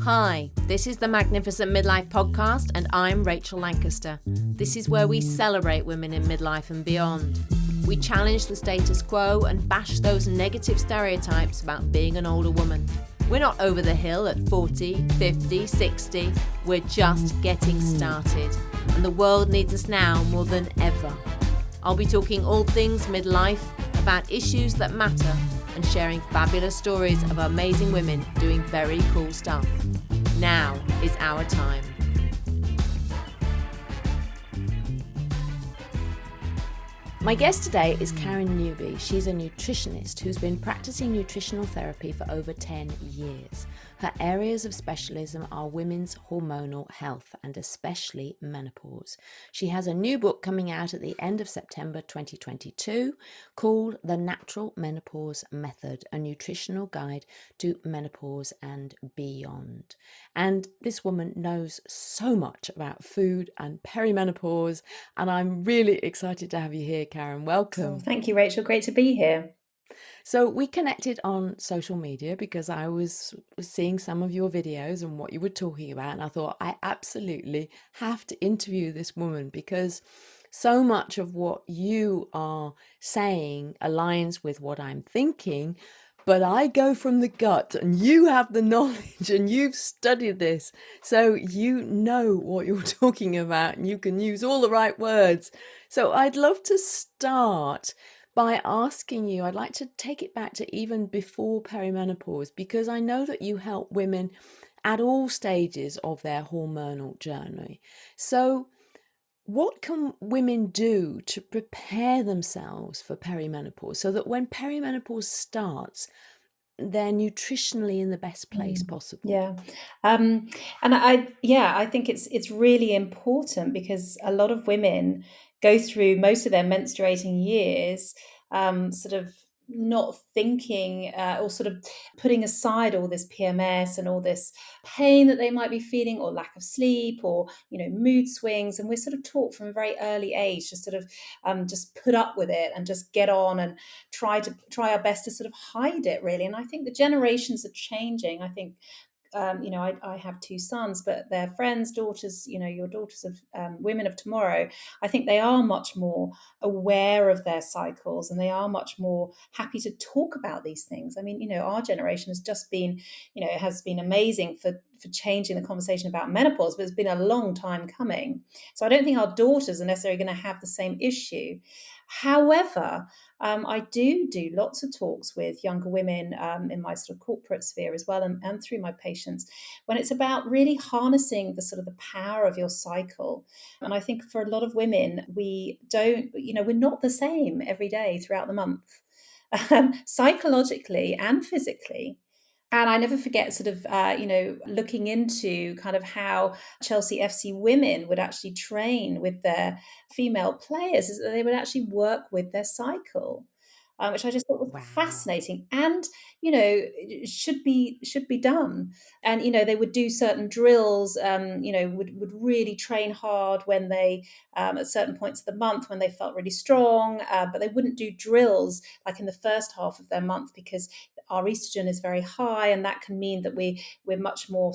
Hi, this is the Magnificent Midlife Podcast, and I'm Rachel Lancaster. This is where we celebrate women in midlife and beyond. We challenge the status quo and bash those negative stereotypes about being an older woman. We're not over the hill at 40, 50, 60. We're just getting started, and the world needs us now more than ever. I'll be talking all things midlife, about issues that matter, and sharing fabulous stories of amazing women doing very cool stuff. Now is our time. My guest today is Karen Newby. She's a nutritionist who's been practicing nutritional therapy for over 10 years. Her areas of specialism are women's hormonal health and especially menopause. She has a new book coming out at the end of September 2022 called The Natural Menopause Method, a nutritional guide to menopause and beyond. And this woman knows so much about food and perimenopause, and I'm really excited to have you here, Karen. Welcome. Oh, thank you, Rachel. Great to be here. So we connected on social media because I was seeing some of your videos and what you were talking about, and I thought I absolutely have to interview this woman because so much of what you are saying aligns with what I'm thinking, but I go from the gut and you have the knowledge and you've studied this, so you know what you're talking about and you can use all the right words. So I'd love to start by asking you, I'd like to take it back to even before perimenopause, because I know that you help women at all stages of their hormonal journey. So what can women do to prepare themselves for perimenopause so that when perimenopause starts, they're nutritionally in the best place possible? Yeah. And I think it's really important because a lot of women go through most of their menstruating years sort of not thinking or sort of putting aside all this PMS and all this pain that they might be feeling, or lack of sleep, or mood swings. And we're sort of taught from a very early age to sort of just put up with it and just get on and try our best to sort of hide it, really. And I think the generations are changing. I think I have two sons, but their friends, daughters, your daughters of women of tomorrow, I think they are much more aware of their cycles, and they are much more happy to talk about these things. I mean, our generation has just been, has been amazing for changing the conversation about menopause, but it's been a long time coming. So I don't think our daughters are necessarily going to have the same issue. However, I do lots of talks with younger women in my sort of corporate sphere as well, and through my patients, when it's about really harnessing the sort of the power of your cycle. And I think for a lot of women, we're not the same every day throughout the month, psychologically and physically. And I never forget sort of, looking into kind of how Chelsea FC women would actually train with their female players, is that they would actually work with their cycle, which I just thought was Wow. fascinating, and should be done. And they would do certain drills, would really train hard when they at certain points of the month when they felt really strong, but they wouldn't do drills like in the first half of their month, because our estrogen is very high, and that can mean that we're much more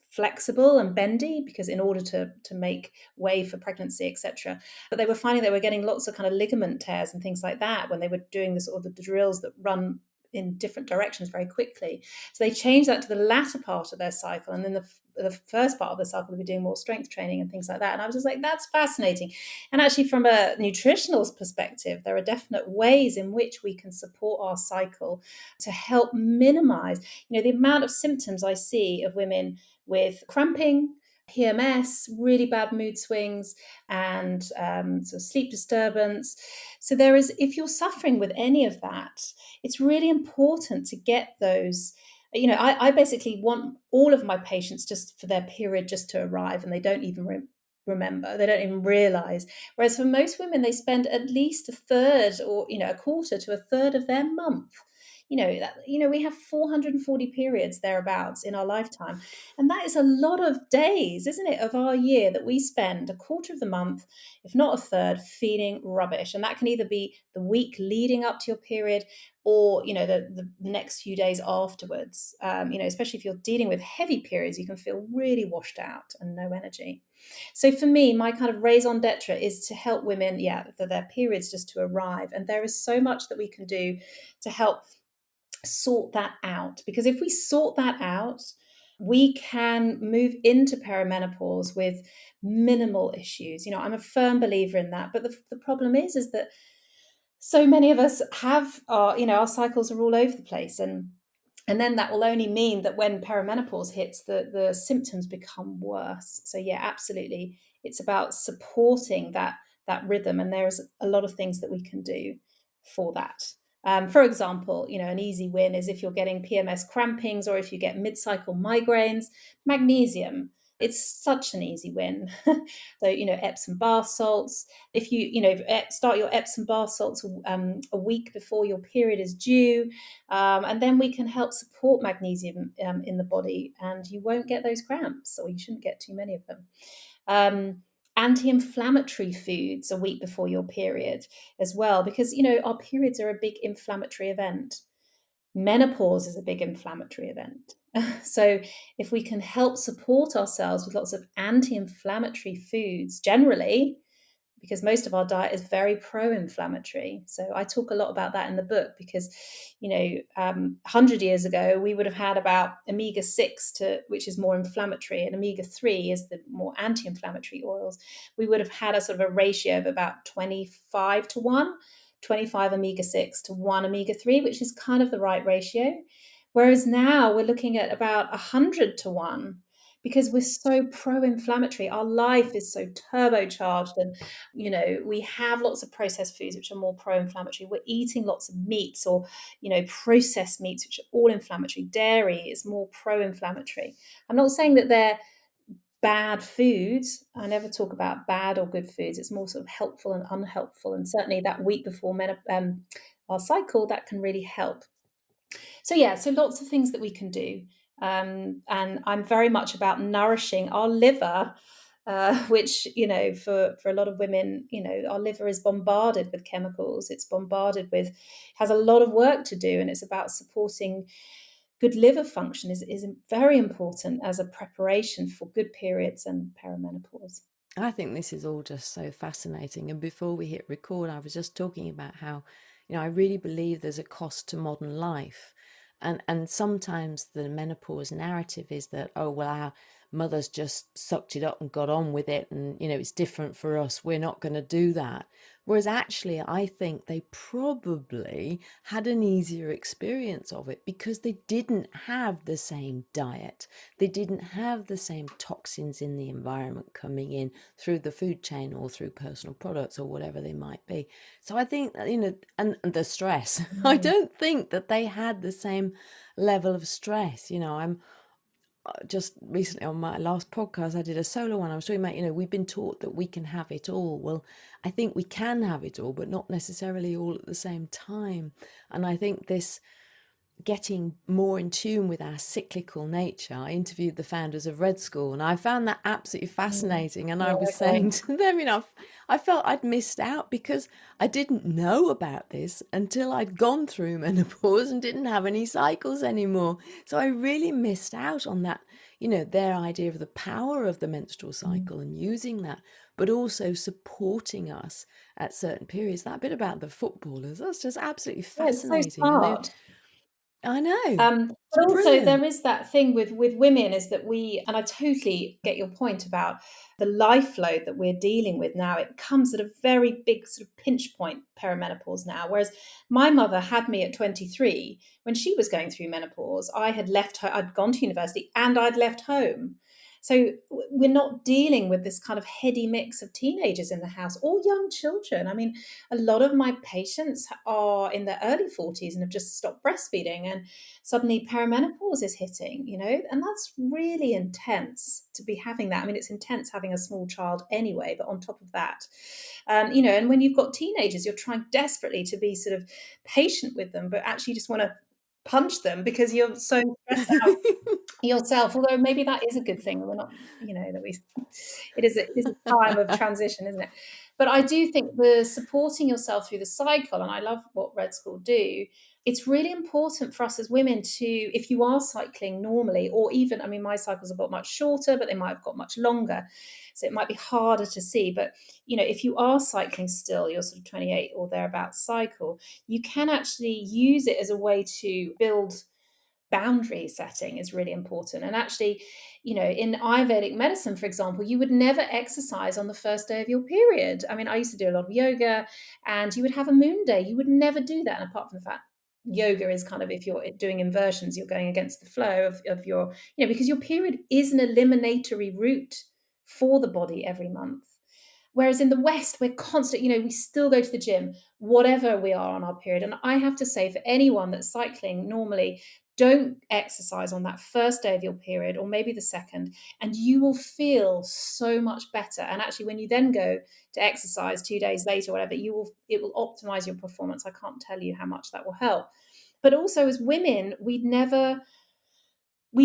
flexible and bendy, because in order to make way for pregnancy, etc. But they were finding they were getting lots of kind of ligament tears and things like that when they were doing this, or the drills that run in different directions very quickly. So they changed that to the latter part of their cycle, and then the first part of the cycle they were doing more strength training and things like that. And I was just like, that's fascinating. And actually, from a nutritional perspective, there are definite ways in which we can support our cycle to help minimize the amount of symptoms I see of women with cramping, PMS, really bad mood swings, and sort of sleep disturbance. So if you're suffering with any of that, it's really important to get those. I basically want all of my patients just for their period just to arrive, and they don't even remember, they don't even realize. Whereas for most women, they spend at least a third, or a quarter to a third of their month we have 440 periods thereabouts in our lifetime. And that is a lot of days, isn't it, of our year that we spend a quarter of the month, if not a third, feeling rubbish. And that can either be the week leading up to your period, or the next few days afterwards. Especially if you're dealing with heavy periods, you can feel really washed out and no energy. So for me, my kind of raison d'etre is to help women, for their periods just to arrive. And there is so much that we can do to help sort that out. Because if we sort that out, we can move into perimenopause with minimal issues. I'm a firm believer in that. But the problem is that so many of us have our cycles are all over the place, and then that will only mean that when perimenopause hits, the symptoms become worse. So yeah, absolutely, it's about supporting that rhythm, and there's a lot of things that we can do for that. For example, an easy win is if you're getting PMS crampings or if you get mid-cycle migraines, magnesium. It's such an easy win. So, Epsom bath salts. If you start your Epsom bath salts a week before your period is due, and then we can help support magnesium in the body, and you won't get those cramps, or you shouldn't get too many of them. Anti-inflammatory foods a week before your period as well, because our periods are a big inflammatory event. Menopause is a big inflammatory event. So if we can help support ourselves with lots of anti-inflammatory foods generally, because most of our diet is very pro-inflammatory. So I talk a lot about that in the book, because 100 years ago we would have had about omega-6 which is more inflammatory, and omega-3 is the more anti-inflammatory oils. We would have had a sort of a ratio of about 25 to 1, 25 omega-6 to 1 omega-3, which is kind of the right ratio. Whereas now we're looking at about 100 to 1, because we're so pro-inflammatory. Our life is so turbocharged, and we have lots of processed foods which are more pro-inflammatory. We're eating lots of meats, or processed meats, which are all inflammatory. Dairy is more pro-inflammatory. I'm not saying that they're bad foods. I never talk about bad or good foods. It's more sort of helpful and unhelpful, and certainly that week before our cycle, that can really help. So lots of things that we can do. And I'm very much about nourishing our liver, which, for a lot of women, our liver is bombarded with chemicals. It's has a lot of work to do. And it's about supporting good liver function is very important as a preparation for good periods and perimenopause. I think this is all just so fascinating. And before we hit record, I was just talking about how, I really believe there's a cost to modern life. And sometimes the menopause narrative is that, oh, well, our mothers just sucked it up and got on with it. And, it's different for us. We're not going to do that. Whereas actually, I think they probably had an easier experience of it because they didn't have the same diet. They didn't have the same toxins in the environment coming in through the food chain or through personal products or whatever they might be. So I think, and the stress, I don't think that they had the same level of stress. I'm just recently on my last podcast, I did a solo one. I was talking about, we've been taught that we can have it all. Well, I think we can have it all, but not necessarily all at the same time. And I think this getting more in tune with our cyclical nature. I interviewed the founders of Red School, and I found that absolutely fascinating. And I was saying to them, I felt I'd missed out because I didn't know about this until I'd gone through menopause and didn't have any cycles anymore. So I really missed out on that, their idea of the power of the menstrual cycle and using that, but also supporting us at certain periods. That bit about the footballers, that's just absolutely fascinating. It's so smart. I know. But also there is that thing with women, is that and I totally get your point about the life load that we're dealing with now. It comes at a very big sort of pinch point, perimenopause now. Whereas my mother had me at 23 when she was going through menopause. I had left her, I'd gone to university and I'd left home. So we're not dealing with this kind of heady mix of teenagers in the house or young children. I mean, a lot of my patients are in their early 40s and have just stopped breastfeeding, and suddenly perimenopause is hitting, and that's really intense to be having that. I mean, it's intense having a small child anyway, but on top of that, and when you've got teenagers, you're trying desperately to be sort of patient with them, but actually just want to punch them because you're so stressed out yourself, although maybe that is a good thing. We're not, that we it is a time of transition, isn't it? But I do think the supporting yourself through the cycle, and I love what Red School do, it's really important for us as women to, if you are cycling normally, or even, I mean, my cycles have got much shorter, but they might have got much longer. So it might be harder to see. But, if you are cycling still, your sort of 28 or thereabouts cycle, you can actually use it as a way to build boundary setting is really important. And actually, in Ayurvedic medicine, for example, you would never exercise on the first day of your period. I mean, I used to do a lot of yoga, and you would have a moon day. You would never do that. And apart from the fact, yoga is kind of, if you're doing inversions, you're going against the flow of your, because your period is an eliminatory route for the body every month. Whereas in the West, we're constant, we still go to the gym, whatever we are on our period. And I have to say, for anyone that's cycling normally, don't exercise on that first day of your period, or maybe the second, and you will feel so much better. And actually, when you then go to exercise 2 days later, or whatever, it will optimize your performance. I can't tell you how much that will help. But also, as women, we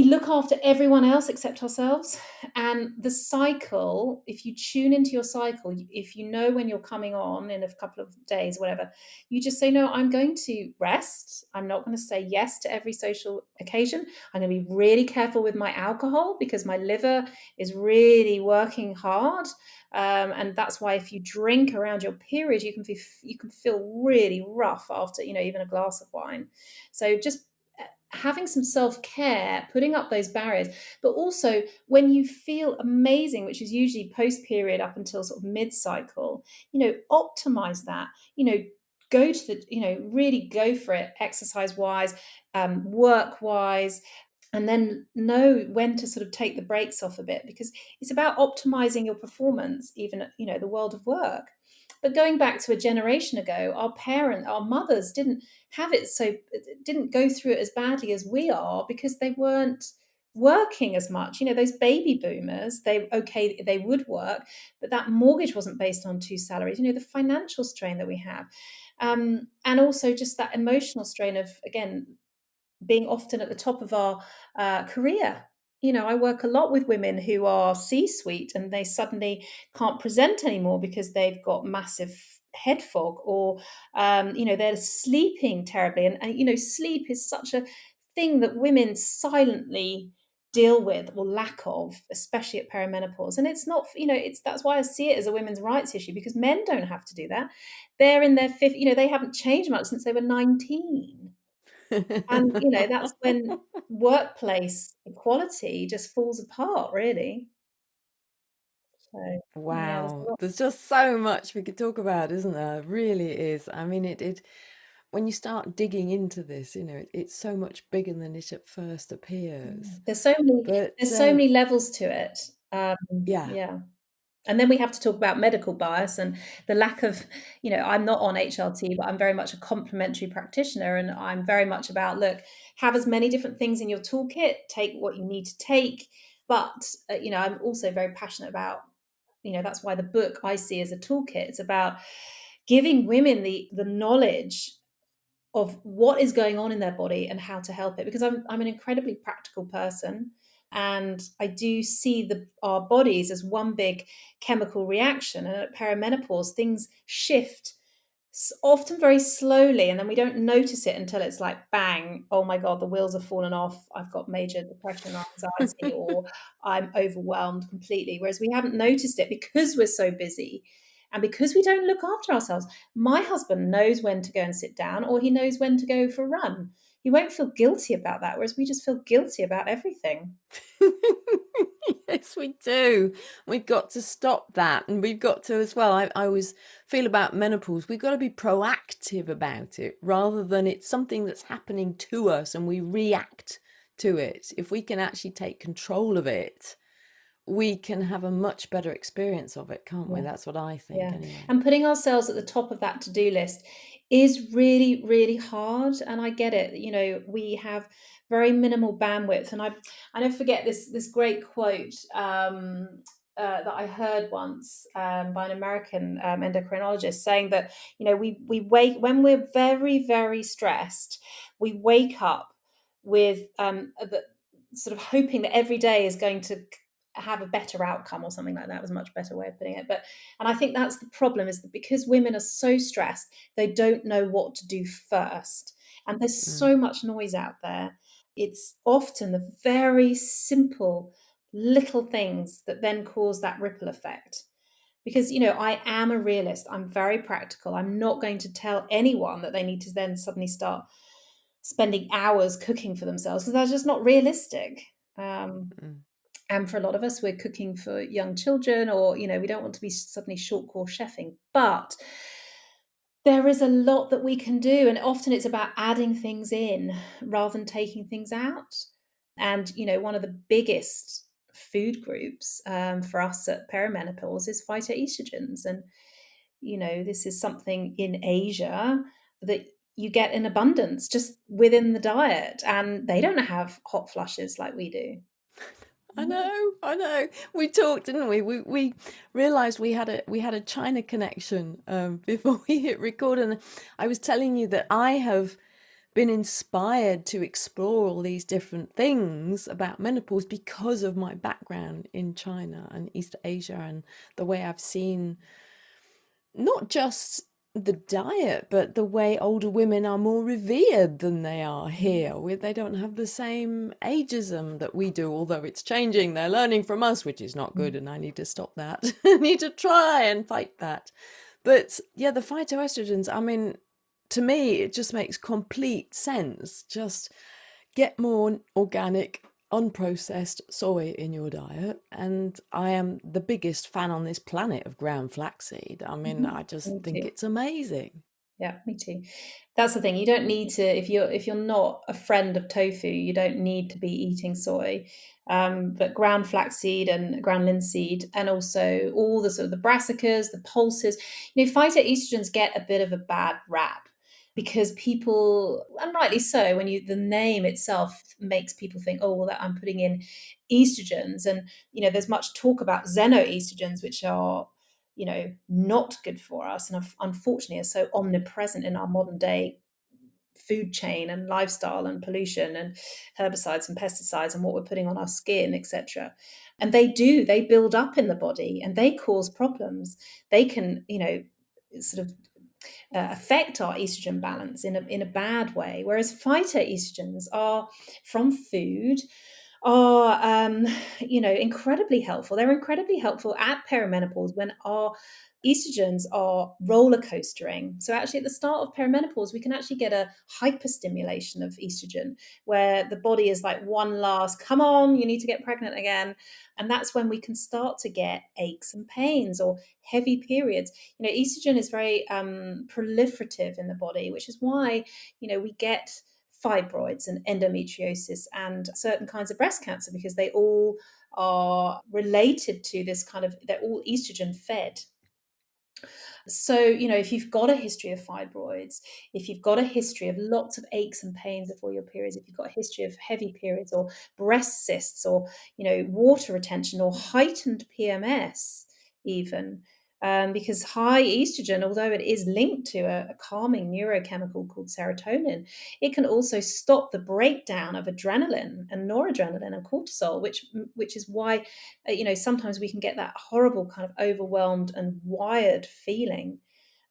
look after everyone else except ourselves. And the cycle, if you tune into your cycle, if you know when you're coming on in a couple of days, whatever, you just say, no, I'm going to rest. I'm not going to say yes to every social occasion. I'm going to be really careful with my alcohol because my liver is really working hard. And that's why if you drink around your period, you can feel really rough after, even a glass of wine. So just having some self-care, putting up those barriers, but also when you feel amazing, which is usually post-period up until sort of mid-cycle, optimize that, go to the, really go for it, exercise-wise, work-wise, and then know when to sort of take the brakes off a bit, because it's about optimizing your performance, even at, the world of work. But going back to a generation ago, our mothers didn't go through it as badly as we are because they weren't working as much. Those baby boomers, they would work, but that mortgage wasn't based on two salaries. The financial strain that we have, and also just that emotional strain of, again, being often at the top of our career. I work a lot with women who are C-suite and they suddenly can't present anymore because they've got massive head fog, or they're sleeping terribly. And sleep is such a thing that women silently deal with, or lack of, especially at perimenopause. And it's not, that's why I see it as a women's rights issue, because men don't have to do that. They're in their fifth, they haven't changed much since they were 19. And, that's when workplace equality just falls apart, really. So, yeah, there's a Wow, lot. there's just so much we could talk about, isn't there? Really is. I mean, it when you start digging into this, it's so much bigger than it at first appears. There's so many But there's so many levels to it. yeah. Yeah. And then we have to talk about medical bias and the lack of, I'm not on HRT, but I'm very much a complementary practitioner. And I'm very much about, look, have as many different things in your toolkit, take what you need to take. But, I'm also very passionate about, that's why the book I see as a toolkit. It's about giving women the knowledge of what is going on in their body and how to help it, because I'm an incredibly practical person, and I do see our bodies as one big chemical reaction. And at perimenopause, things shift often very slowly, and then we don't notice it until it's like bang, oh my god, the wheels have fallen off, I've got major depression or anxiety, or I'm overwhelmed completely, whereas we haven't noticed it because we're so busy and because we don't look after ourselves. My husband knows when to go and sit down, or he knows when to go for a run. He won't feel guilty about that, whereas we just feel guilty about everything. Yes, we do. We've got to stop that. And we've got to, as well, I always feel about menopause, we've got to be proactive about it rather than it's something that's happening to us and we react to it. If we can actually take control of it, we can have a much better experience of it, can't we? Yeah. That's what I think, Yeah. anyway. And putting ourselves at the top of that to-do list is really, really hard. And I get it. We have very minimal bandwidth. And I never forget this great quote that I heard once by an American endocrinologist, saying that, we wake when we're very, very stressed, we wake up with the sort of hoping that every day is going to have a better outcome or something like that was a much better way of putting it. But and I think that's the problem, is that because women are so stressed, they don't know what to do first. And there's Mm, so much noise out there. It's often the very simple little things that then cause that ripple effect. Because, I am a realist. I'm very practical. I'm not going to tell anyone that they need to then suddenly start spending hours cooking for themselves, because that's just not realistic. Um, mm. and for a lot of us, we're cooking for young children, or, we don't want to be suddenly short course chefing. But there is a lot that we can do. And often it's about adding things in rather than taking things out. And, one of the biggest food groups for us at perimenopause is phytoestrogens. And, this is something in Asia that you get in abundance just within the diet. And they don't have hot flushes like we do. I know, I know. We talked, didn't we? We realised we had a China connection before we hit record, and I was telling you that I have been inspired to explore all these different things about menopause because of my background in China and East Asia, and the way I've seen not just the diet, but the way older women are more revered than they are here. They don't have the same ageism that we do, although it's changing. They're learning from us, which is not good, and I need to stop that. I need to try and fight that. But yeah, the phytoestrogens, I mean, to me, it just makes complete sense. Just get more organic, unprocessed soy in your diet. And I am the biggest fan on this planet of ground flaxseed. I mean, Mhm. I just Me think too. it's amazing. Yeah, me too. That's the thing. You don't need to, if you're not a friend of tofu, you don't need to be eating soy. But ground flaxseed and ground linseed, and also all the sort of the brassicas, the pulses, phytoestrogens get a bit of a bad rap because people, and rightly so, when the name itself makes people think, oh, well, that I'm putting in estrogens, and there's much talk about xenoestrogens, which are not good for us, and unfortunately are so omnipresent in our modern day food chain and lifestyle and pollution and herbicides and pesticides and what we're putting on our skin, etc. And they build up in the body and they cause problems. They can, sort of affect our estrogen balance in a bad way. Whereas phytoestrogens are from food, are incredibly helpful. They're incredibly helpful at perimenopause when our estrogens are roller coastering. So actually at the start of perimenopause, we can actually get a hyperstimulation of estrogen where the body is like, one last, come on, you need to get pregnant again. And that's when we can start to get aches and pains or heavy periods. Estrogen is very proliferative in the body, which is why we get fibroids and endometriosis and certain kinds of breast cancer, because they all are related to this kind of, they're all estrogen fed. So, if you've got a history of fibroids, if you've got a history of lots of aches and pains before your periods, if you've got a history of heavy periods or breast cysts or, water retention or heightened PMS, even, because high estrogen, although it is linked to a calming neurochemical called serotonin, it can also stop the breakdown of adrenaline and noradrenaline and cortisol, which is why sometimes we can get that horrible kind of overwhelmed and wired feeling.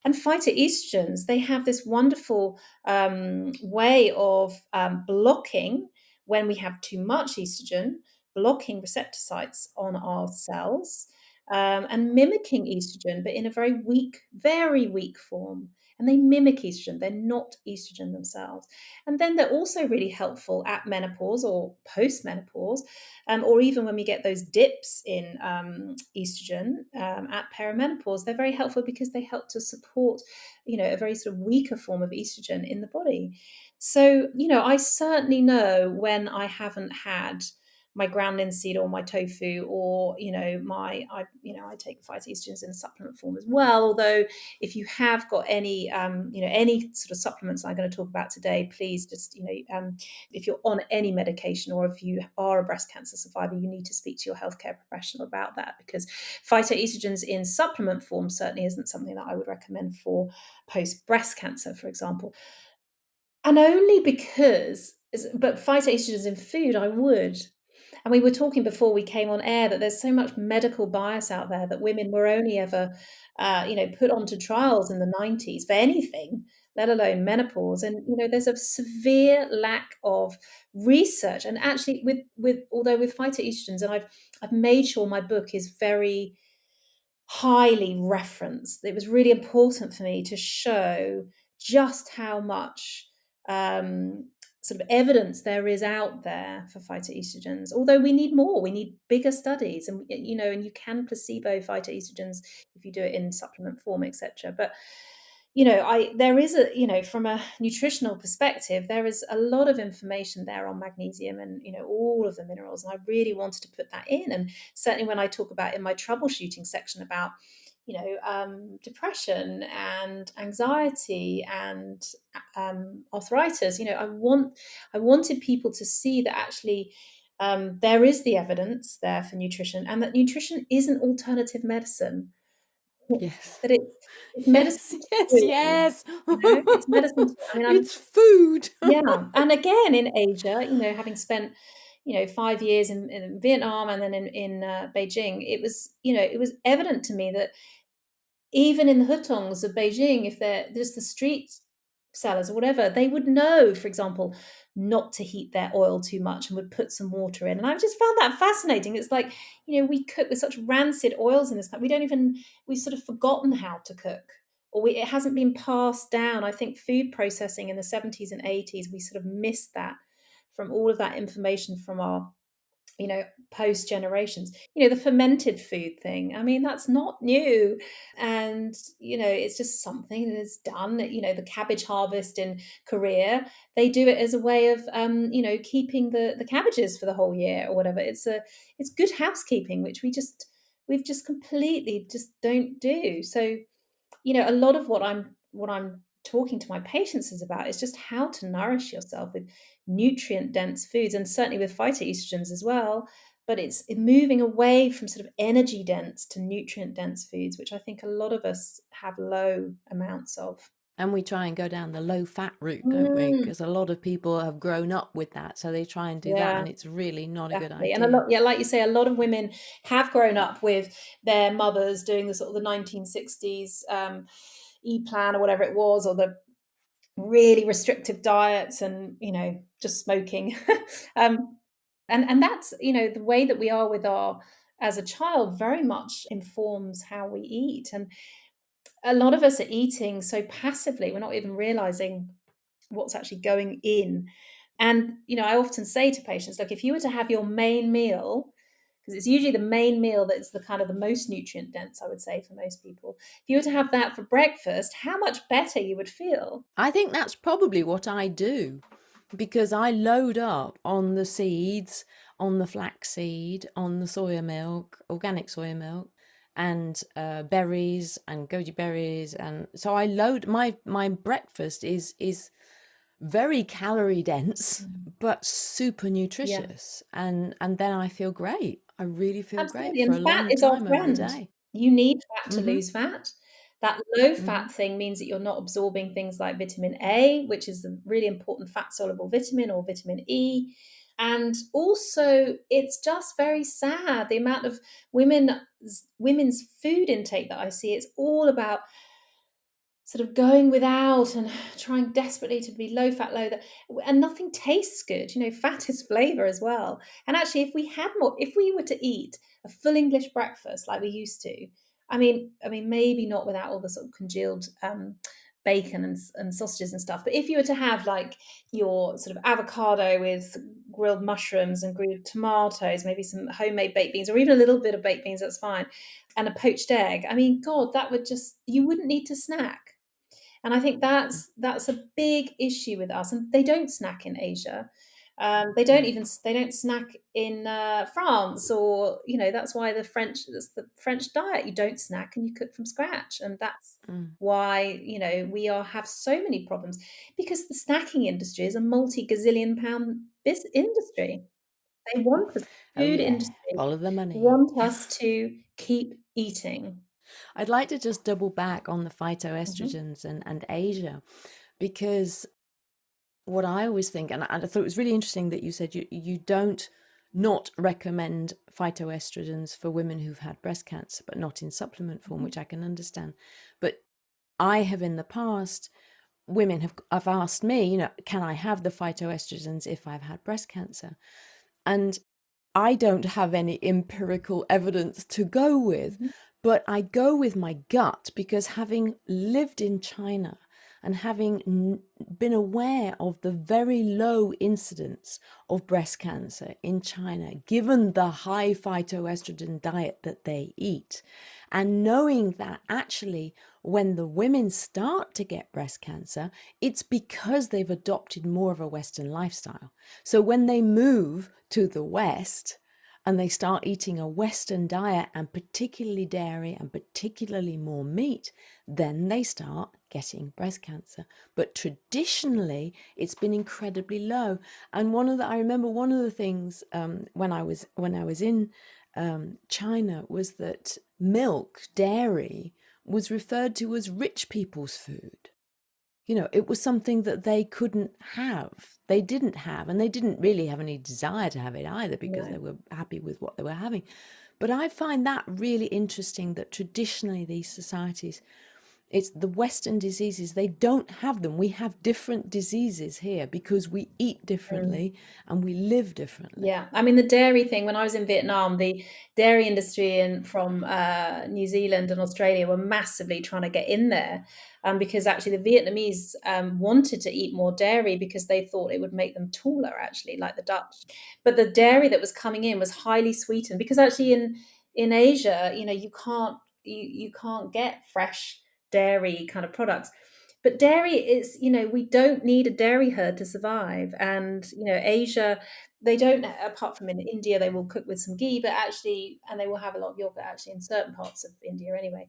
And phytoestrogens, they have this wonderful way of blocking, when we have too much estrogen, blocking receptor sites on our cells, and mimicking estrogen, but in a very weak form. And they mimic estrogen, they're not estrogen themselves. And then they're also really helpful at menopause or post-menopause, or even when we get those dips in estrogen at perimenopause. They're very helpful because they help to support, a very sort of weaker form of estrogen in the body. So, I certainly know when I haven't had my ground linseed or my tofu, or I take phytoestrogens in a supplement form as well. Although if you have got any sort of supplements I'm going to talk about today, please just if you're on any medication, or if you are a breast cancer survivor, you need to speak to your healthcare professional about that, because phytoestrogens in supplement form certainly isn't something that I would recommend for post breast cancer, for example. And only because, but phytoestrogens in food, I would. And we were talking before we came on air that there's so much medical bias out there that women were only ever, put onto trials in the 90s for anything, let alone menopause. And there's a severe lack of research. And actually, with phytoestrogens, and I've made sure my book is very highly referenced. It was really important for me to show just how much sort of evidence there is out there for phytoestrogens. Although we need more, we need bigger studies, and you can placebo phytoestrogens if you do it in supplement form, etc. But I there is a from a nutritional perspective, there is a lot of information there on magnesium and all of the minerals, and I really wanted to put that in. And certainly when I talk about in my troubleshooting section about depression and anxiety and arthritis, I wanted people to see that actually there is the evidence there for nutrition, and that nutrition isn't alternative medicine. Yes. That it's medicine Yes, yes, too, yes. it's medicine too. I mean, It's food. yeah, and again, in Asia, having spent, 5 years in Vietnam and then in Beijing, it was evident to me that even in the hutongs of Beijing, if they're just the street sellers or whatever, they would know, for example, not to heat their oil too much and would put some water in. And I just found that fascinating. It's like, we cook with such rancid oils in this country. We've sort of forgotten how to cook, or it hasn't been passed down. I think food processing in the 70s and 80s, we sort of missed that from all of that information from our post generations. The fermented food thing, I mean, that's not new. And it's just something that is done. The cabbage harvest in Korea, they do it as a way of keeping the cabbages for the whole year or whatever. It's good housekeeping, which we've just completely just don't do. So a lot of what I'm talking to my patients is about is just how to nourish yourself with nutrient dense foods, and certainly with phytoestrogens as well. But it's moving away from sort of energy dense to nutrient dense foods, which I think a lot of us have low amounts of. And we try and go down the low fat route, don't we? Mm, Because a lot of people have grown up with that, so they try and do that, yeah, and it's really not a good definitely. And a idea. lot, yeah, like you say, a lot of women have grown up with their mothers doing the sort of the 1960s e-plan or whatever it was, or the really restrictive diets, and just smoking. um, and that's the way that we are with our as a child very much informs how we eat. And a lot of us are eating so passively, we're not even realizing what's actually going in. And I often say to patients, look, if you were to have your main meal, because it's usually the main meal that's the kind of the most nutrient dense, I would say, for most people, if you were to have that for breakfast, how much better you would feel. I think that's probably what I do, because I load up on the seeds, on the flaxseed, on the soya milk, organic soya milk, and berries and goji berries, and so I load my breakfast is very calorie dense Mm. but super Yeah. nutritious, and then I feel great. I really feel great Absolutely, for and a fat long is our time over the friend. day. You need fat to Mhm. lose fat. That low Mhm. fat thing means that you're not absorbing things like vitamin A, which is a really important fat soluble vitamin, or vitamin E. And also, it's just very sad the amount of women's food intake that I see. It's all about sort of going without and trying desperately to be low fat, and nothing tastes good. Fat is flavor as well. And actually, if we were to eat a full English breakfast like we used to, I mean, maybe not without all the sort of congealed bacon and sausages and stuff, but if you were to have like your sort of avocado with grilled mushrooms and grilled tomatoes, maybe some homemade baked beans, or even a little bit of baked beans, that's fine, and a poached egg, I mean, God, that would just, you wouldn't need to snack. And I think Mm. that's a big issue with us. And they don't snack in Asia. Mm. They don't snack in France, or that's why that's the French diet. You don't snack and you cook from scratch, and that's Mm. why we have so many problems, because the snacking industry is a multi gazillion pound industry. They want us, Oh food yeah, industry follow the money. want us to keep eating. I'd like to just double back on the Mhm. phytoestrogens and Asia, because what I always think, and I thought it was really interesting that you said you don't not recommend phytoestrogens for women who've had breast cancer, but not in supplement form, Mhm. which I can understand. But I have in the past, women have asked me, can I have the phytoestrogens if I've had breast cancer? And I don't have any empirical evidence to go with, Mhm. but I go with my gut because having lived in China and having been aware of the very low incidence of breast cancer in China, given the high phytoestrogen diet that they eat, and knowing that actually when the women start to get breast cancer, it's because they've adopted more of a Western lifestyle. So when they move to the West and they start eating a Western diet, and particularly dairy and particularly more meat, then they start getting breast cancer. But traditionally, it's been incredibly low. And I remember one of the things when I was in China was that milk, dairy, was referred to as rich people's food. It was something that they couldn't have. They didn't have, and they didn't really have any desire to have it either because No. they were happy with what they were having. But I find that really interesting that traditionally these societies, it's the Western diseases, they don't have them. We have different diseases here because we eat Mm. differently and we live differently. Yeah, I mean, the dairy thing, when I was in Vietnam, the dairy industry from New Zealand and Australia were massively trying to get in there, because actually the Vietnamese wanted to eat more dairy because they thought it would make them taller, actually, like the Dutch. But the dairy that was coming in was highly sweetened because actually in Asia, you can't get fresh dairy kind of products. But dairy is, we don't need a dairy herd to survive. And, Asia, they don't, apart from in India, they will cook with some ghee, but actually, and they will have a lot of yogurt actually in certain parts of India anyway.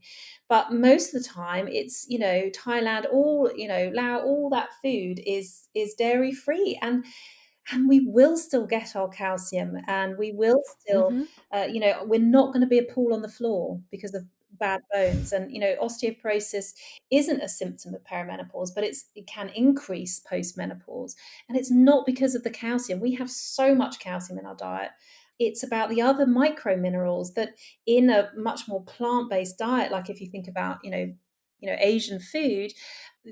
But most of the time, it's, Thailand, Laos, all that food is dairy free. And we will still get our calcium, and we will still, Hmm. we're not going to be a pool on the floor because of bad bones. And osteoporosis isn't a symptom of perimenopause, but it can increase postmenopause, and it's not because of the calcium. We have so much calcium in our diet. It's about the other micro minerals that in a much more plant-based diet, like if you think about Asian food,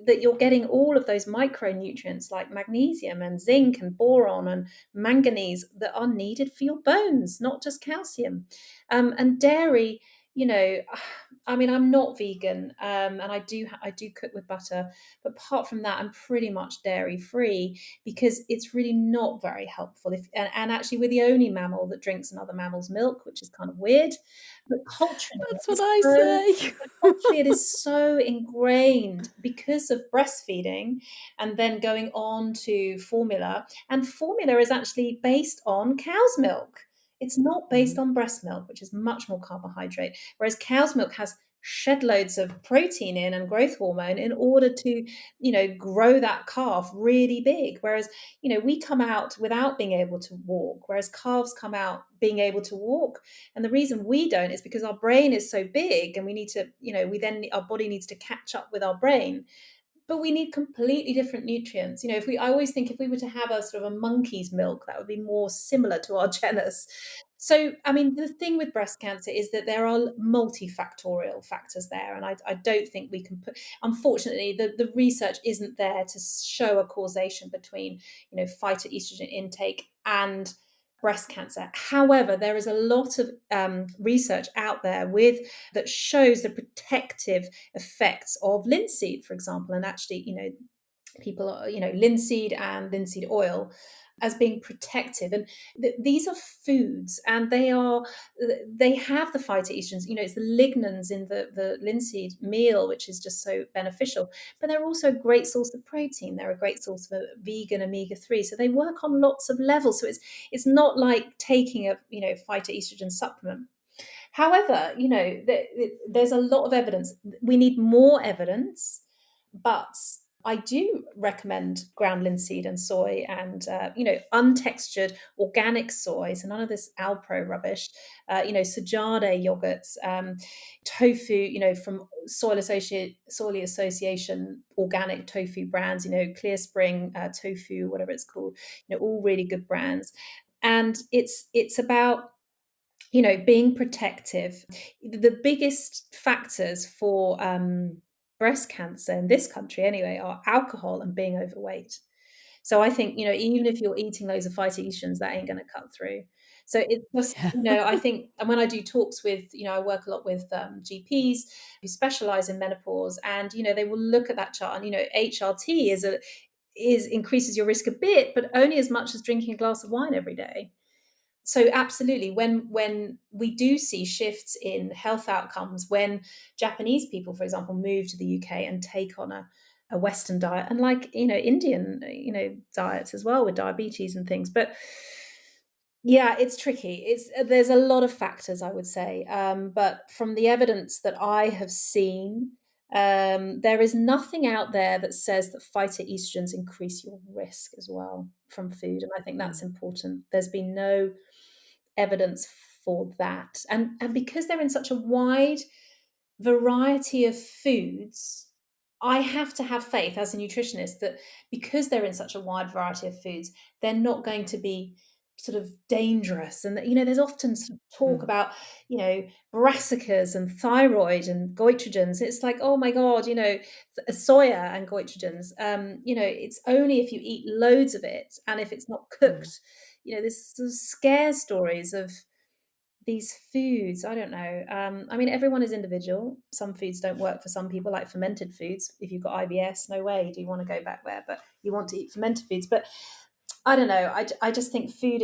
that you're getting all of those micronutrients like magnesium and zinc and boron and manganese that are needed for your bones, not just calcium. And dairy, you know, I mean, I'm not vegan, and I do cook with butter, but apart from that, I'm pretty much dairy free because it's really not very helpful. And actually, we're the only mammal that drinks another mammal's milk, which is kind of weird. But culturally, That's what it's I so say. culturally, it is so ingrained because of breastfeeding and then going on to formula. And formula is actually based on cow's milk. It's not based Mhm. on breast milk, which is much more carbohydrate, whereas cow's milk has shed loads of protein in and growth hormone in order to grow that calf really big, whereas we come out without being able to walk, whereas calves come out being able to walk. And the reason we don't is because our brain is so big, and we need to, our body needs to catch up with our brain. But we need completely different nutrients. I always think if we were to have a sort of a monkey's milk, that would be more similar to our genus. So, I mean, the thing with breast cancer is that there are multifactorial factors there. And I don't think we can unfortunately, the research isn't there to show a causation between, phytoestrogen intake and breast cancer. However, there is a lot of research out there that shows the protective effects of linseed, for example. And actually, people are, linseed and linseed oil as being protective. And these are foods, and they have the phytoestrogens. It's the lignans in the linseed meal, which is just so beneficial. But they're also a great source of protein. They're a great source of vegan omega-3. So they work on lots of levels. So it's not like taking a phytoestrogen supplement. However, there's a lot of evidence. We need more evidence, but I do recommend ground linseed and soy and, untextured organic soy. So none of this Alpro rubbish, Sajade yogurts, tofu, from Soil Association organic tofu brands, Clear Spring tofu, whatever it's called, all really good brands. And it's about being protective. The biggest factors for breast cancer in this country, anyway, are alcohol and being overweight. So I think, even if you're eating loads of phytoestrogens, that ain't going to cut through. So it's just, Yeah. I think, and when I do talks with, I work a lot with GPs who specialize in menopause, and, they will look at that chart, and, HRT is increases your risk a bit, but only as much as drinking a glass of wine every day. So absolutely, when we do see shifts in health outcomes, when Japanese people, for example, move to the UK and take on a Western diet, and like Indian diets as well with diabetes and things, but yeah, it's tricky. There's a lot of factors, I would say, but from the evidence that I have seen, there is nothing out there that says that phytoestrogens increase your risk as well from food, and I think that's Mm. important. There's been no evidence for that, and because they're in such a wide variety of foods, I have to have faith as a nutritionist that because they're in such a wide variety of foods, they're not going to be sort of dangerous. And there's often sort of talk Mm. about, brassicas and thyroid and goitrogens. It's like, oh my God, soya and goitrogens. It's only if you eat loads of it and if it's not Mm. cooked. There's sort of scare stories of these foods. I don't know. I mean, everyone is individual. Some foods don't work for some people, like fermented foods. If you've got IBS, no way do you want to go back there, but you want to eat fermented foods. But I don't know. I just think food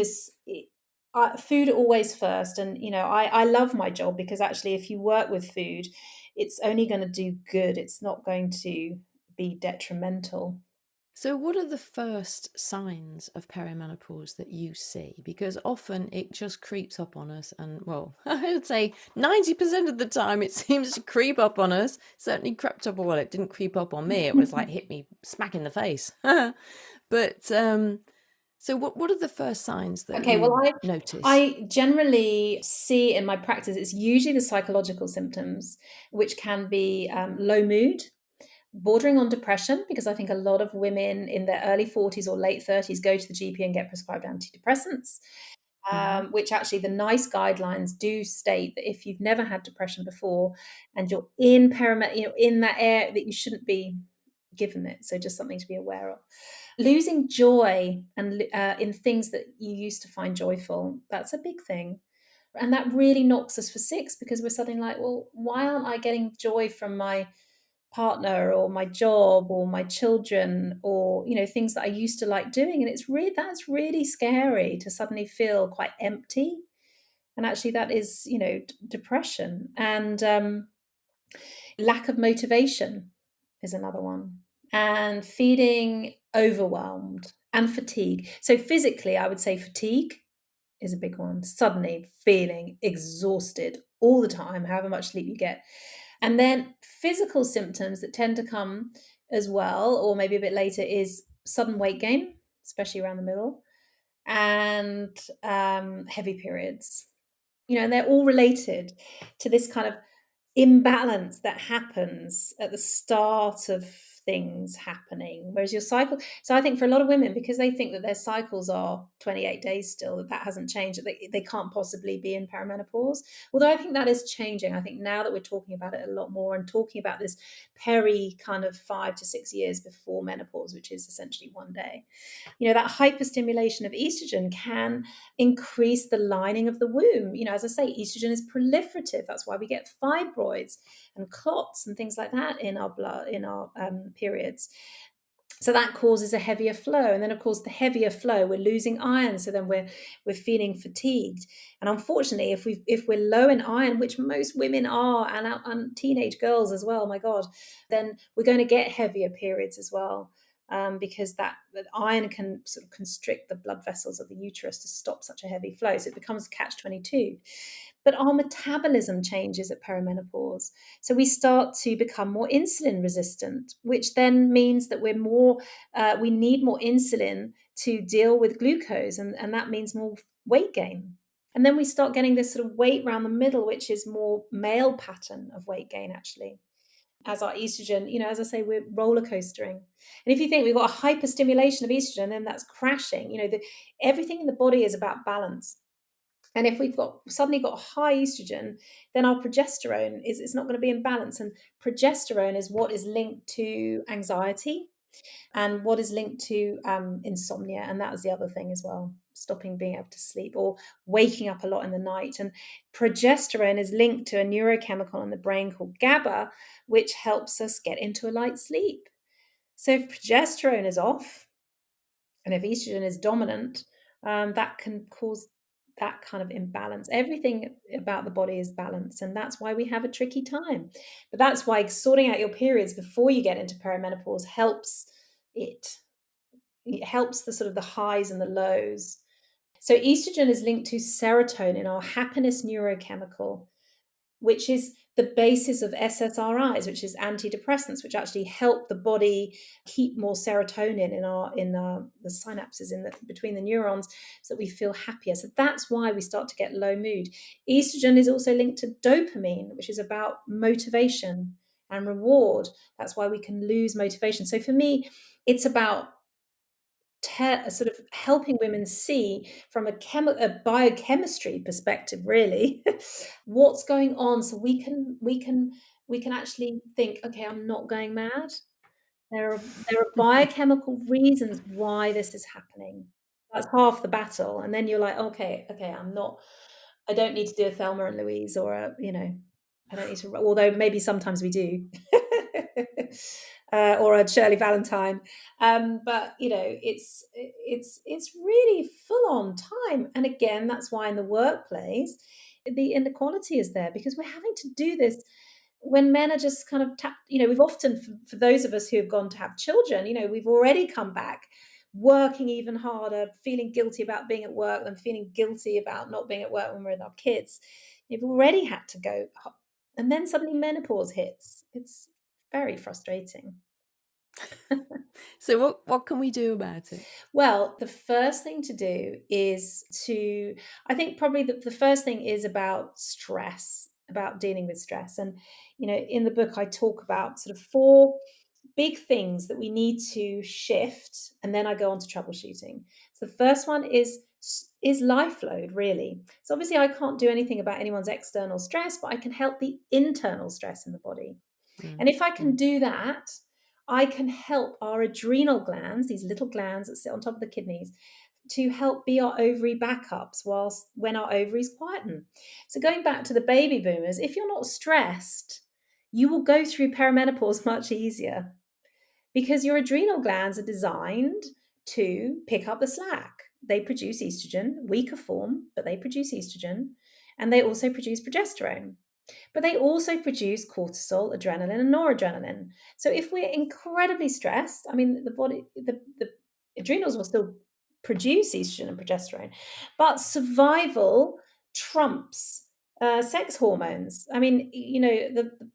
always first. And, I love my job because actually, if you work with food, it's only going to do good. It's not going to be detrimental. So, what are the first signs of perimenopause that you see? Because often it just creeps up on us, and well, I would say 90% of the time it seems to creep up on us. Certainly crept up, well, it didn't creep up on me, it was like hit me smack in the face. But so what are the first signs that Okay, well, you I notice? I generally see in my practice it's usually the psychological symptoms, which can be low mood, bordering on depression, because I think a lot of women in their early 40s or late 30s go to the GP and get prescribed antidepressants, Hmm. which actually the NICE guidelines do state that if you've never had depression before and you're in in that area, that you shouldn't be given it. So just something to be aware of. Losing joy and in things that you used to find joyful, that's a big thing. And that really knocks us for six because we're suddenly like, well, why aren't I getting joy from my partner or my job or my children or things that I used to like doing? And that's really scary to suddenly feel quite empty. And actually that is depression. And lack of motivation is another one, and feeling overwhelmed and fatigue. So physically, I would say fatigue is a big one. Suddenly feeling exhausted all the time, however much sleep you get. And then physical symptoms that tend to come as well, or maybe a bit later, is sudden weight gain, especially around the middle, and heavy periods. And they're all related to this kind of imbalance that happens at the start of things happening, whereas your cycle. So I think for a lot of women, because they think that their cycles are 28 days still, that hasn't changed, that they can't possibly be in perimenopause, although I think that is changing. I think now that we're talking about it a lot more and talking about this kind of 5 to 6 years before menopause, which is essentially one day, that hyperstimulation of estrogen can increase the lining of the womb. As I say, estrogen is proliferative. That's why we get fibroids and clots and things like that in our blood, in our periods. So that causes a heavier flow, and then of course the heavier flow, we're losing iron. So then we're feeling fatigued, and unfortunately, if we're low in iron, which most women are, and teenage girls as well, my God, then we're going to get heavier periods as well. because that iron can sort of constrict the blood vessels of the uterus to stop such a heavy flow. So it becomes catch-22. But our metabolism changes at perimenopause. So we start to become more insulin resistant, which then means that we need more insulin to deal with glucose, and that means more weight gain. And then we start getting this sort of weight around the middle, which is more male pattern of weight gain, actually. As our estrogen, as I say, we're roller coastering. And if you think we've got a hyperstimulation of estrogen, then that's crashing. Everything in the body is about balance. And if we've suddenly got high estrogen, then our progesterone is not going to be in balance. And progesterone is what is linked to anxiety and what is linked to insomnia. And that was the other thing as well, stopping being able to sleep or waking up a lot in the night. And progesterone is linked to a neurochemical in the brain called GABA, which helps us get into a light sleep. So if progesterone is off and if estrogen is dominant, that can cause that kind of imbalance. Everything about the body is balanced, and that's why we have a tricky time. But that's why sorting out your periods before you get into perimenopause helps it. It helps the sort of the highs and the lows. So estrogen is linked to serotonin, our happiness neurochemical, which is the basis of SSRIs, which is antidepressants, which actually help the body keep more serotonin in the synapses between the neurons, so that we feel happier. So that's why we start to get low mood. Estrogen is also linked to dopamine, which is about motivation and reward. That's why we can lose motivation. So for me, it's about sort of helping women see from a biochemistry perspective, really, what's going on, so we can actually think, okay, I'm not going mad. There are biochemical reasons why this is happening. That's half the battle, and then you're like, okay, I don't need to do a Thelma and Louise or I don't need to, although maybe sometimes we do, or a Shirley Valentine. But it's really full on time. And again, that's why in the workplace, the inequality is there, because we're having to do this when men are just kind of we've often, for those of us who have gone to have children, we've already come back working even harder, feeling guilty about being at work and feeling guilty about not being at work when we're with our kids. You've already had to go, and then suddenly menopause hits. It's very frustrating. So what can we do about it? Well, the first thing to do is I think probably the first thing is about stress, about dealing with stress. And, in the book, I talk about sort of 4 big things that we need to shift. And then I go on to troubleshooting. So the first one is life load, really. So obviously I can't do anything about anyone's external stress, but I can help the internal stress in the body. And if I can do that, I can help our adrenal glands, these little glands that sit on top of the kidneys, to help be our ovary backups when our ovaries quieten. So going back to the baby boomers, if you're not stressed, you will go through perimenopause much easier, because your adrenal glands are designed to pick up the slack. They produce estrogen, weaker form, but they produce estrogen, and they also produce progesterone. But they also produce cortisol, adrenaline, and noradrenaline. So if we're incredibly stressed, I mean, the adrenals will still produce estrogen and progesterone, but survival trumps sex hormones. I mean,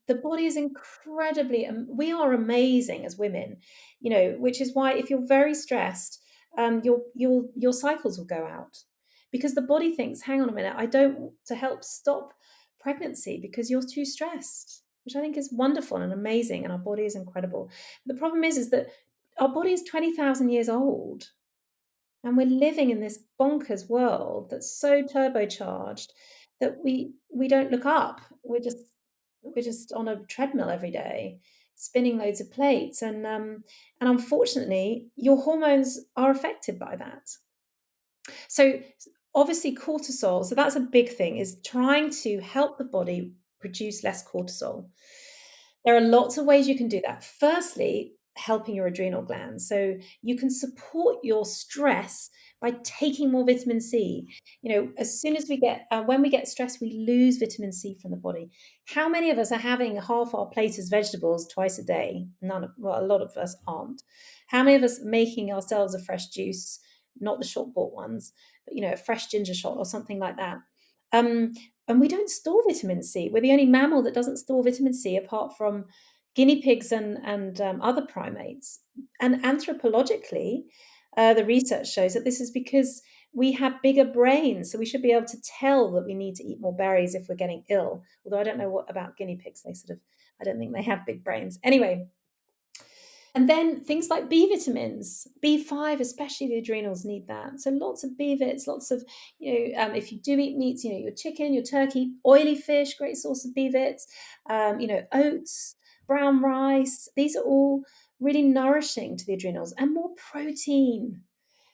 the body is incredibly. We are amazing as women, which is why if you're very stressed, your cycles will go out, because the body thinks, hang on a minute, I don't to help stop pregnancy because you're too stressed, which I think is wonderful and amazing, and our body is incredible. The problem is that our body is 20,000 years old, and we're living in this bonkers world that's so turbocharged that we don't look up. We're just on a treadmill every day, spinning loads of plates, and unfortunately, your hormones are affected by that. So obviously cortisol, so that's a big thing, is trying to help the body produce less cortisol. There are lots of ways you can do that. Firstly, helping your adrenal glands. So you can support your stress by taking more vitamin C. As soon as we get, when we get stressed, we lose vitamin C from the body. How many of us are having half our plate as vegetables twice a day? Well, a lot of us aren't. How many of us are making ourselves a fresh juice, not the short bought ones, but a fresh ginger shot or something like that? Um, and we don't store vitamin C. We're the only mammal that doesn't store vitamin C, apart from guinea pigs and other primates. And anthropologically, the research shows that this is because we have bigger brains, so we should be able to tell that we need to eat more berries if we're getting ill. Although I don't know what about guinea pigs; I don't think they have big brains. Anyway, and then things like B vitamins, B5, especially the adrenals need that. So lots of B vits, lots of, if you do eat meats, your chicken, your turkey, oily fish, great source of B vits, oats, brown rice. These are all really nourishing to the adrenals, and more protein.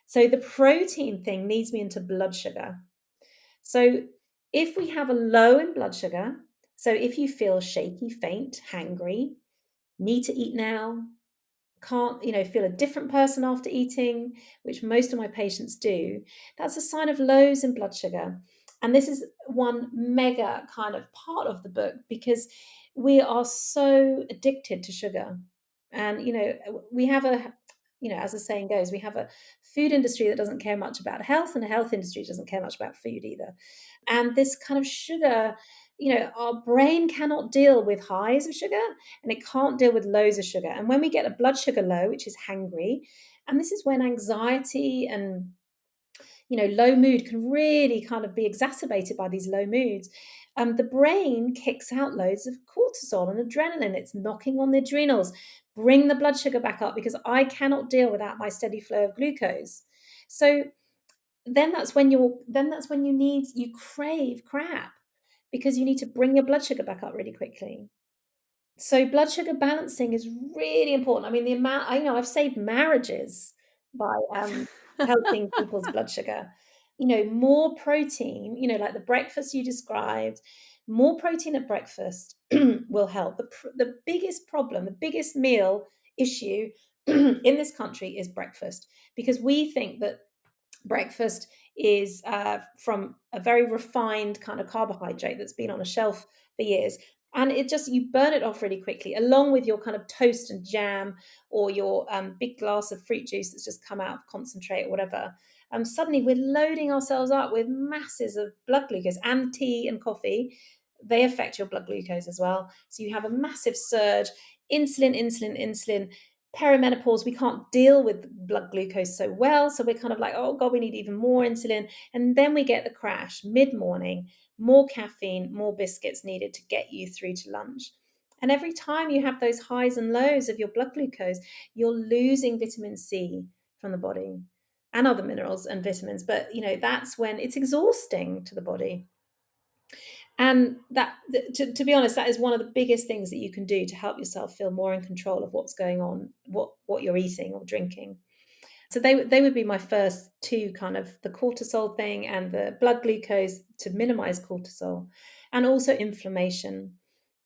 So the protein thing leads me into blood sugar. So if we have a low in blood sugar, so if you feel shaky, faint, hangry, need to eat now, can't feel a different person after eating, which most of my patients do, that's a sign of lows in blood sugar. And this is one mega kind of part of the book, because we are so addicted to sugar. And we have a as the saying goes, we have a food industry that doesn't care much about health, and a health industry doesn't care much about food either. And this kind of sugar, our brain cannot deal with highs of sugar, and it can't deal with lows of sugar. And when we get a blood sugar low, which is hangry, and this is when anxiety and low mood can really kind of be exacerbated by these low moods. The brain kicks out loads of cortisol and adrenaline. It's knocking on the adrenals, bring the blood sugar back up, because I cannot deal without my steady flow of glucose. So you crave crap, because you need to bring your blood sugar back up really quickly. So blood sugar balancing is really important. I mean, the amount I've saved marriages by helping people's blood sugar. More protein, like the breakfast you described, more protein at breakfast will help. The biggest problem, the biggest meal issue in this country is breakfast, because we think that breakfast is from a very refined kind of carbohydrate that's been on a shelf for years. And you burn it off really quickly, along with your kind of toast and jam, or your big glass of fruit juice that's just come out of concentrate or whatever. Suddenly we're loading ourselves up with masses of blood glucose, and tea and coffee. They affect your blood glucose as well. So you have a massive surge, insulin. Perimenopause, we can't deal with blood glucose so well. So we're kind of like, oh God, we need even more insulin. And then we get the crash mid-morning, more caffeine, more biscuits needed to get you through to lunch. And every time you have those highs and lows of your blood glucose, you're losing vitamin C from the body, and other minerals and vitamins. But, that's when it's exhausting to the body. And to be honest, that is one of the biggest things that you can do to help yourself feel more in control of what's going on, what you're eating or drinking. So they would be my first two, kind of the cortisol thing and the blood glucose, to minimize cortisol, and also inflammation.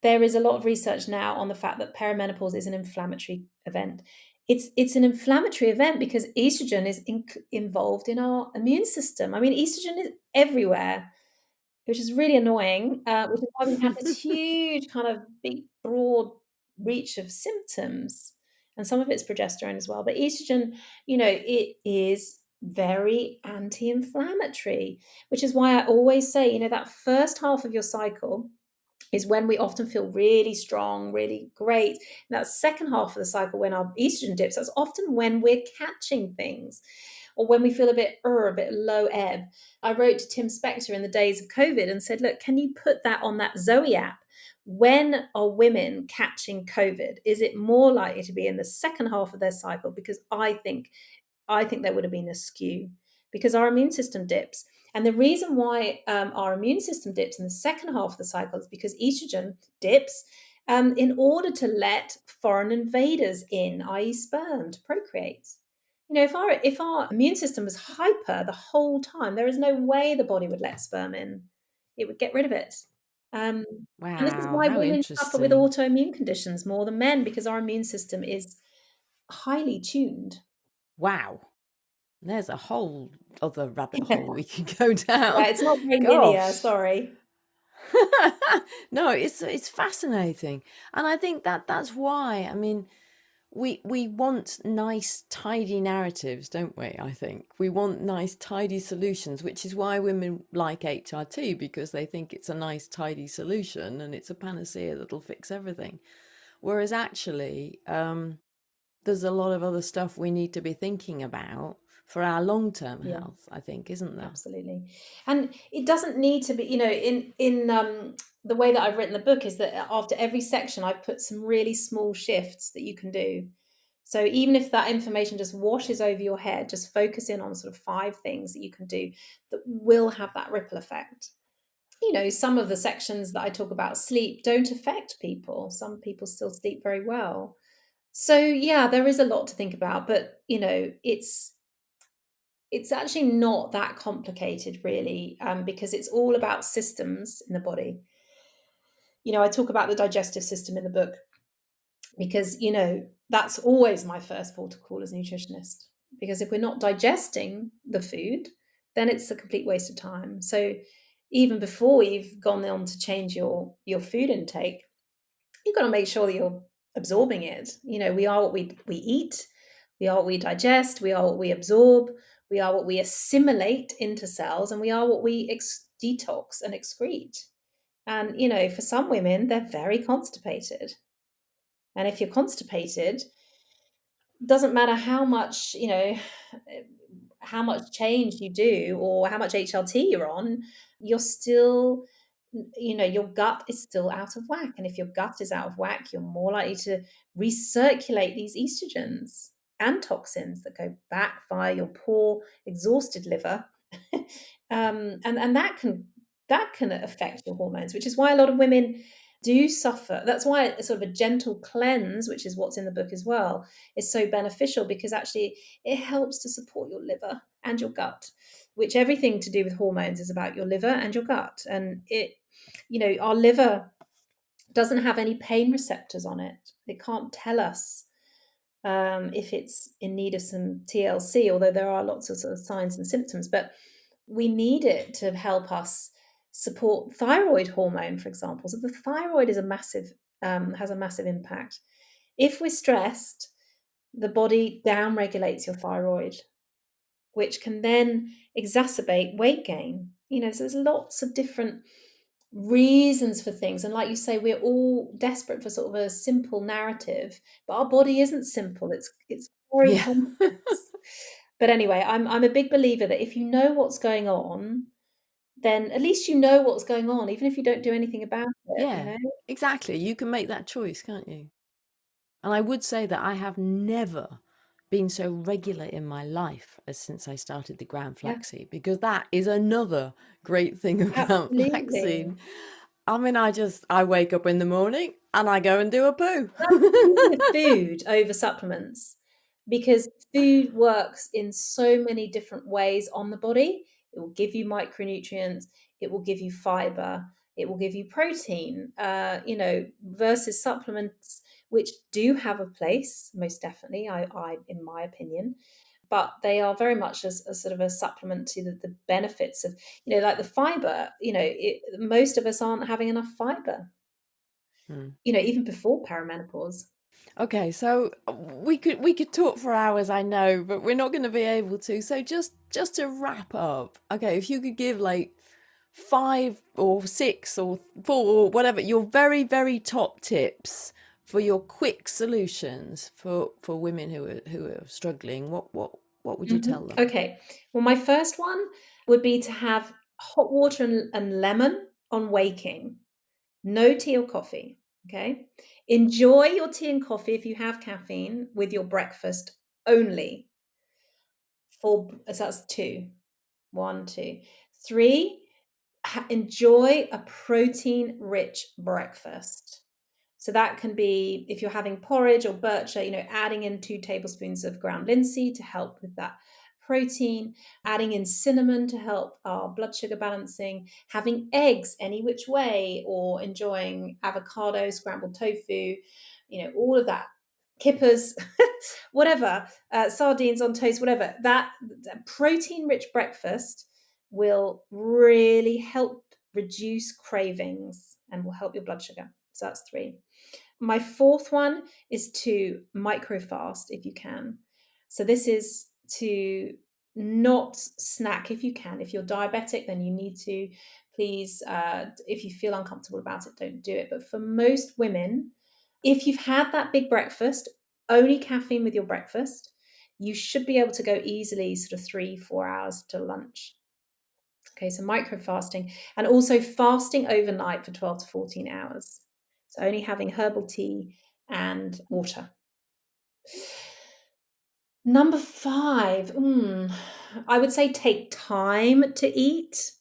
There is a lot of research now on the fact that perimenopause is an inflammatory event. It's an inflammatory event because estrogen is involved in our immune system. I mean, estrogen is everywhere, which is really annoying, which is why we have this huge kind of big, broad reach of symptoms. And some of it's progesterone as well. But estrogen, it is very anti-inflammatory, which is why I always say, that first half of your cycle is when we often feel really strong, really great. And that second half of the cycle, when our estrogen dips, that's often when we're catching things, or when we feel a bit low ebb. I wrote to Tim Spector in the days of COVID and said, look, can you put that on that Zoe app? When are women catching COVID? Is it more likely to be in the second half of their cycle? Because I think there would have been a skew, because our immune system dips. And the reason why our immune system dips in the second half of the cycle is because estrogen dips in order to let foreign invaders in, i.e. sperm, to procreate. If our immune system was hyper the whole time, there is no way the body would let sperm in. It would get rid of it. And this is Wow, why how women suffer with interesting. autoimmune conditions more than men, because our immune system is highly tuned. Wow. There's a whole other rabbit Yeah, hole we could go down. it's not very linear, Gosh. sorry. No, it's fascinating. And I think that that's why, I mean, we want nice, tidy narratives, don't we? I think we want nice, tidy solutions, which is why women like HRT, because they think it's a nice, tidy solution and it's a panacea that'll fix everything. Whereas actually, there's a lot of other stuff we need to be thinking about for our long-term Yeah. health, I think, isn't there? Absolutely. And it doesn't need to be, in the way that I've written the book is that after every section, I've put some really small shifts that you can do. So even if that information just washes over your head, just focus in on sort of 5 things that you can do that will have that ripple effect. Some of the sections that I talk about sleep don't affect people. Some people still sleep very well. So yeah, there is a lot to think about, but it's actually not that complicated, really, because it's all about systems in the body. I talk about the digestive system in the book because, that's always my first port of call as a nutritionist. Because if we're not digesting the food, then it's a complete waste of time. So even before you've gone on to change your food intake, you've got to make sure that you're absorbing it. We are what we eat, we are what we digest, we are what we absorb, we are what we assimilate into cells, and we are what we detox and excrete. And, for some women, they're very constipated. And if you're constipated, doesn't matter how much change you do or how much HRT you're on, you're still, your gut is still out of whack. And if your gut is out of whack, you're more likely to recirculate these estrogens and toxins that go back via your poor, exhausted liver. And that can affect your hormones, which is why a lot of women do suffer. That's why a sort of a gentle cleanse, which is what's in the book as well, is so beneficial, because actually it helps to support your liver and your gut, which everything to do with hormones is about your liver and your gut. And our liver doesn't have any pain receptors on it. It can't tell us if it's in need of some TLC, although there are lots of sort of signs and symptoms. But we need it to help us support thyroid hormone, for example. So the thyroid has a massive impact. If we're stressed, the body downregulates your thyroid, which can then exacerbate weight gain. So there's lots of different reasons for things. And like you say, we're all desperate for sort of a simple narrative, but our body isn't simple. It's very Yeah. complex. But anyway, I'm a big believer that if you know what's going on, then at least you know what's going on, even if you don't do anything about it. Yeah, exactly. You can make that choice, can't you? And I would say that I have never been so regular in my life as since I started the ground Yeah, flaxseed, because that is another great thing about absolutely. flaxseed. I mean, I wake up in the morning and I go and do a poo. That's the thing with food over supplements, because food works in so many different ways on the body. It will give you micronutrients, it will give you fiber, it will give you protein, versus supplements, which do have a place, most definitely, I in my opinion, but they are very much as a sort of a supplement to the benefits of, like the fiber. Most of us aren't having enough fiber, Hmm. even before perimenopause. Okay, so we could talk for hours, I know, but we're not going to be able to. So just to wrap up, okay, if you could give like 5 or 6 or 4 or whatever your very very top tips for your quick solutions for women who are struggling, what would you tell them? Okay. Well, my first one would be to have hot water and lemon on waking. No tea or coffee. Okay. Enjoy your tea and coffee if you have caffeine with your breakfast only. So that's two. One, two. Three, enjoy a protein rich breakfast. So that can be, if you're having porridge or bircher, adding in 2 tablespoons of ground linseed to help with that protein, adding in cinnamon to help our blood sugar balancing, having eggs any which way, or enjoying avocado, scrambled tofu, all of that kippers, whatever, sardines on toast, whatever, that protein-rich breakfast will really help reduce cravings and will help your blood sugar. So that's 3. My 4th one is to microfast if you can. So this is to not snack if you can. If you're diabetic, then you need to, please, if you feel uncomfortable about it, don't do it. But for most women, if you've had that big breakfast, only caffeine with your breakfast, you should be able to go easily sort of 3-4 hours to lunch. Okay, so microfasting, and also fasting overnight for 12 to 14 hours. So only having herbal tea and water. Number 5, I would say take time to eat.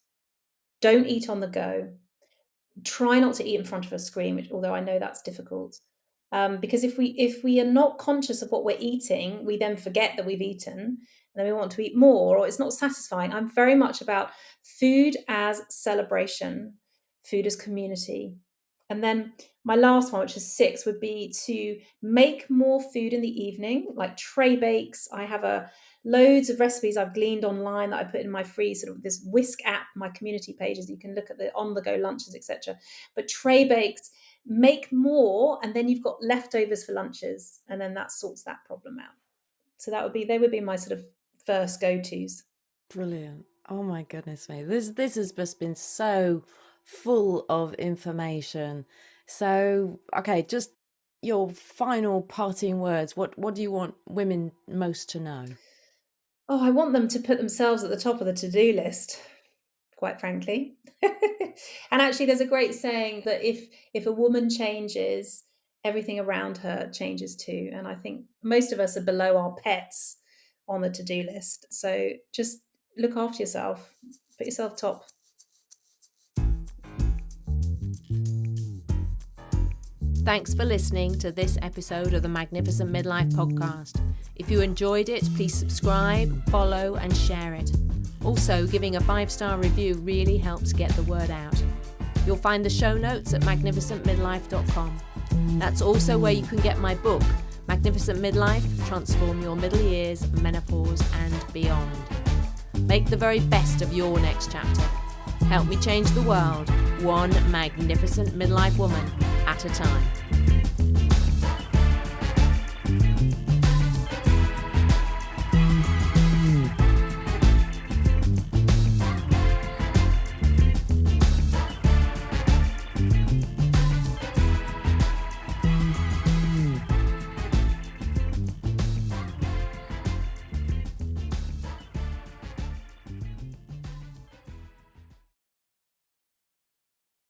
Don't eat on the go. Try not to eat in front of a screen, although I know that's difficult. Because if we are not conscious of what we're eating, we then forget that we've eaten, and then we want to eat more, or it's not satisfying. I'm very much about food as celebration, food as community. And then my last one, which is 6, would be to make more food in the evening, like tray bakes. I have loads of recipes I've gleaned online that I put in my free sort of this Whisk app, my community pages. You can look at the on-the-go lunches, etc. But tray bakes, make more, and then you've got leftovers for lunches, and then that sorts that problem out. So they would be my sort of first go-tos. Brilliant. Oh my goodness me. This has just been so full of information. So, okay, just your final parting words. What do you want women most to know? Oh, I want them to put themselves at the top of the to-do list, quite frankly. And actually, there's a great saying that if a woman changes, everything around her changes too. And I think most of us are below our pets on the to-do list. So just look after yourself, put yourself top. Thanks for listening to this episode of the Magnificent Midlife Podcast. If you enjoyed it, please subscribe, follow, and share it. Also, giving a 5-star review really helps get the word out. You'll find the show notes at magnificentmidlife.com. That's also where you can get my book, Magnificent Midlife, Transform Your Middle Years, Menopause, and Beyond. Make the very best of your next chapter. Help me change the world, one magnificent midlife woman at a time.